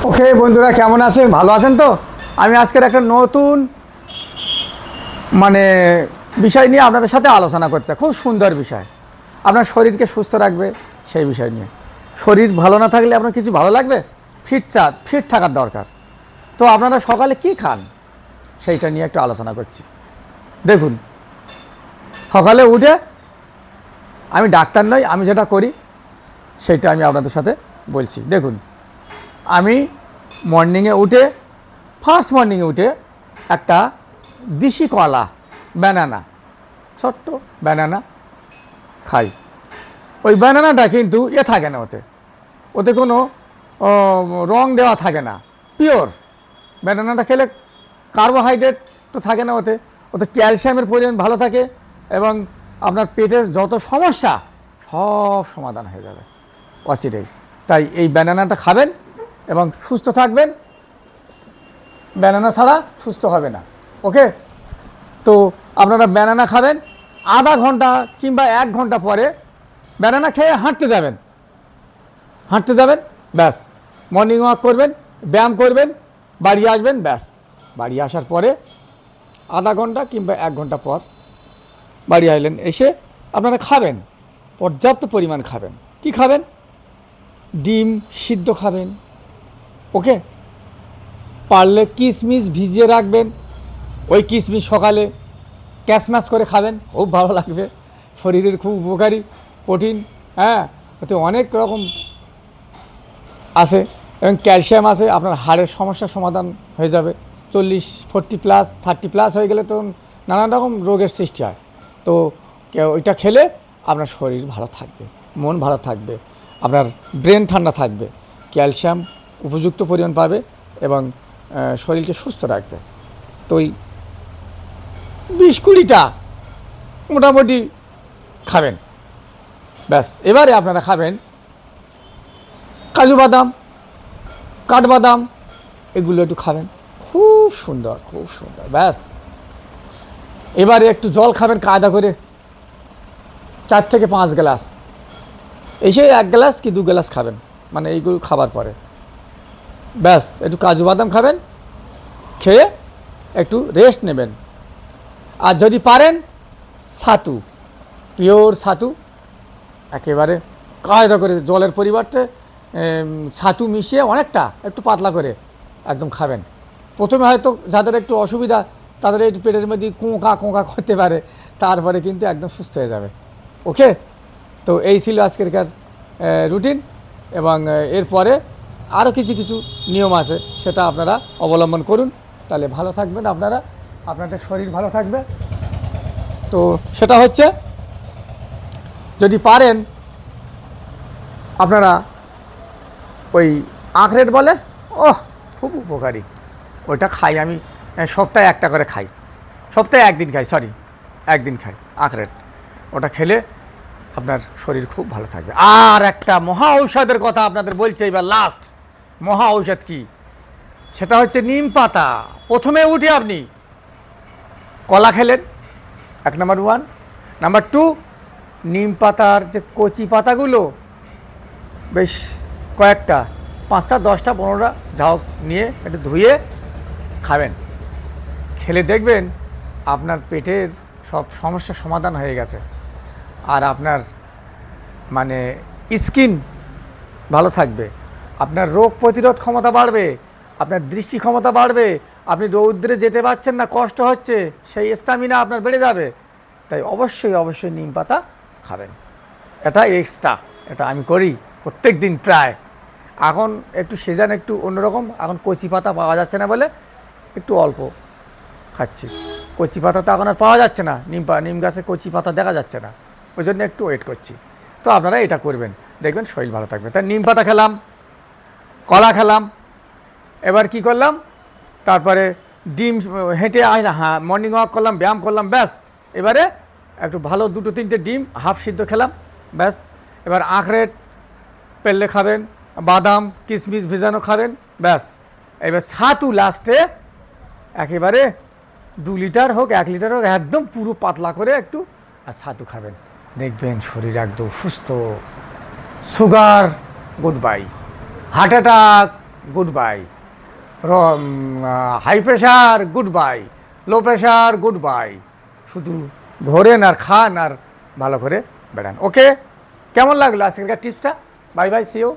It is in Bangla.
ওকে বন্ধুরা, কেমন আছেন? ভালো আছেন তো? আমি আজকের একটা নতুন বিষয় নিয়ে আপনাদের সাথে আলোচনা করতে চাই। খুব সুন্দর বিষয়, আপনার শরীরকে সুস্থ রাখবে সেই বিষয় নিয়ে। শরীর ভালো না থাকলে আপনার কিছু ভালো লাগবে? ফিট থাকার দরকার। তো আপনারা সকালে কি খান সেইটা নিয়ে একটু আলোচনা করছি। দেখুন, সকালে উঠে, আমি ডাক্তার নই, আমি যেটা করি সেইটা আমি আপনাদের সাথে বলছি। দেখুন, আমি ফার্স্ট মর্নিংয়ে উঠে একটা দেশি কলা, ব্যানানা, ছোট্ট ব্যানানা খাই। ওই ব্যানানাটা কিন্তু থাকে না, ওতে কোনো রং দেওয়া থাকে না, পিওর। ব্যানানাটা খেলে কার্বোহাইড্রেট তো থাকে না, ওতে ক্যালসিয়ামের পরিমাণ ভালো থাকে এবং আপনার পেটের যত সমস্যা সব সমাধান হয়ে যাবে অচিরেই। তাই এই ব্যানানাটা খাবেন এবং সুস্থ থাকবেন। ব্যানানা ছাড়া সুস্থ হবে না। ওকে, তো আপনারা ব্যানানা খাবেন। আধা ঘন্টা কিংবা 1 ঘন্টা পরে ব্যানানা খেয়ে হাঁটতে যাবেন, ব্যাস। মর্নিং ওয়াক করবেন, ব্যায়াম করবেন, বাড়ি আসবেন, ব্যাস। বাড়ি আসার পরে আধা ঘন্টা কিংবা 1 ঘন্টা পর বাড়ি আসলেন, এসে আপনারা খাবেন, পর্যাপ্ত পরিমাণ খাবেন। কি খাবেন? ডিম সিদ্ধ খাবেন। ওকে, পারলে কিশমিশ ভিজিয়ে রাখবেন। ওই কিশমিশ সকালে ক্যাশম্যাশ করে খাবেন, খুব ভালো লাগবে। শরীরের খুব উপকারী, প্রোটিন, ওতে অনেক রকম আছে এবং ক্যালসিয়াম আছে। আপনার হাড়ের সমস্যার সমাধান হয়ে যাবে। 40, 40+, 30+ হয়ে গেলে তো নানান রকম রোগের সৃষ্টি হয়। তো ওইটা খেলে আপনার শরীর ভালো থাকবে, মন ভালো থাকবে, আপনার ব্রেন ঠান্ডা থাকবে, ক্যালসিয়াম উপযুক্ত পরিমাণ পাবে এবং শরীরকে সুস্থ রাখবে। তো ওই 20-20টা মোটামুটি খাবেন, ব্যাস। এবারে আপনারা খাবেন কাজু বাদাম, কাঠবাদাম, এগুলো একটু খাবেন, খুব সুন্দর, ব্যাস। এবারে একটু জল খাবেন কায়দা করে, 4 থেকে 5 গ্লাস। এসে 1 গ্লাস কি 2 গ্লাস খাবেন, এইগুলো খাবার পরে, ব্যাস। একটু কাজু বাদাম খাবেন, খেয়ে একটু রেস্ট নেবেন। আর যদি পারেন ছাতু, পিওর ছাতু, একেবারে কায়দা করে জলের পরিবর্তে ছাতু মিশিয়ে অনেকটা একটু পাতলা করে একদম খাবেন। প্রথমে হয়তো যাদের একটু অসুবিধা তাদের একটু পেটের মধ্যে কোঁকা করতে পারে, তারপরে কিন্তু একদম সুস্থ হয়ে যাবে। ওকে, তো এই ছিল আজকেরকার রুটিন এবং এরপরে আরও কিছু নিয়ম আছে, সেটা আপনারা অবলম্বন করুন, তাহলে ভালো থাকবেন আপনারা, আপনাদের শরীর ভালো থাকবে। তো সেটা হচ্ছে, যদি পারেন আপনারা ওই আখরেট বলে, খুব উপকারী, ওইটা খাই আমি, সপ্তাহে একটা করে খাই, সপ্তাহে 1 দিন খাই, 1 দিন খাই আখরেট। ওটা খেলে আপনার শরীর খুব ভালো থাকবে। আর একটা মহা ঔষধের কথা আপনাদের বলছে, এবার লাস্ট মহা ঔষধ কি, সেটা হচ্ছে নিম পাতা। প্রথমে উঠে আপনি কলা খেলেন, 1 নাম্বার 1। নাম্বার 2, নিম পাতার যে কচি পাতাগুলো বেশ কয়েকটা, 5টা, 10টা, 15টা যাও নিয়ে একটু ধুয়ে খাবেন। খেলে দেখবেন আপনার পেটের সব সমস্যার সমাধান হয়ে গেছে। আর আপনার স্কিন ভালো থাকবে, আপনার রোগ প্রতিরোধ ক্ষমতা বাড়বে, আপনার দৃষ্টি ক্ষমতা বাড়বে, আপনি রৌদ্রে যেতে পারছেন না, কষ্ট হচ্ছে, সেই স্ট্যামিনা আপনার বেড়ে যাবে। তাই অবশ্যই নিম পাতা খাবেন। এটা এক্সট্রা, এটা আমি করি প্রত্যেক দিন ট্রাই। এখন একটু সিজন একটু অন্যরকম, এখন কচি পাতা পাওয়া যাচ্ছে না বলে একটু অল্প খাচ্ছি। কচি পাতা তো এখন আর পাওয়া যাচ্ছে না, নিম গাছে কচি পাতা দেখা যাচ্ছে না, ওই জন্য একটু ওয়েট করছি। তো আপনারা এটা করবেন, দেখবেন শরীর ভালো থাকবে। তাই নিম পাতা খেলাম, কলা খেলাম, এবার কি করলাম, তারপরে ডিম হেঁটে মর্নিং ওয়াক করলাম, ব্যায়াম করলাম, ব্যাস। এবারে একটু ভালো 2-3টে ডিম হাফ সিদ্ধ খেলাম, ব্যাস। এবার আখরেট পেলে খাবেন, বাদাম কিশমিশ ভেজানো খাবেন, ব্যাস। এবার ছাতু লাস্টে একেবারে 2 লিটার হোক 1 লিটার হোক, একদম পুরো পাতলা করে একটু আর ছাতু খাবেন, দেখবেন শরীর একদম সুস্থ। Sugar goodbye, heart attack goodbye, high pressure goodbye, low pressure goodbye. শুধু ঘোরেন আর খান আর ভালো করে বেড়ান। ওকে, কেমন লাগলো আজকের টিপসটা? Bye bye, see you.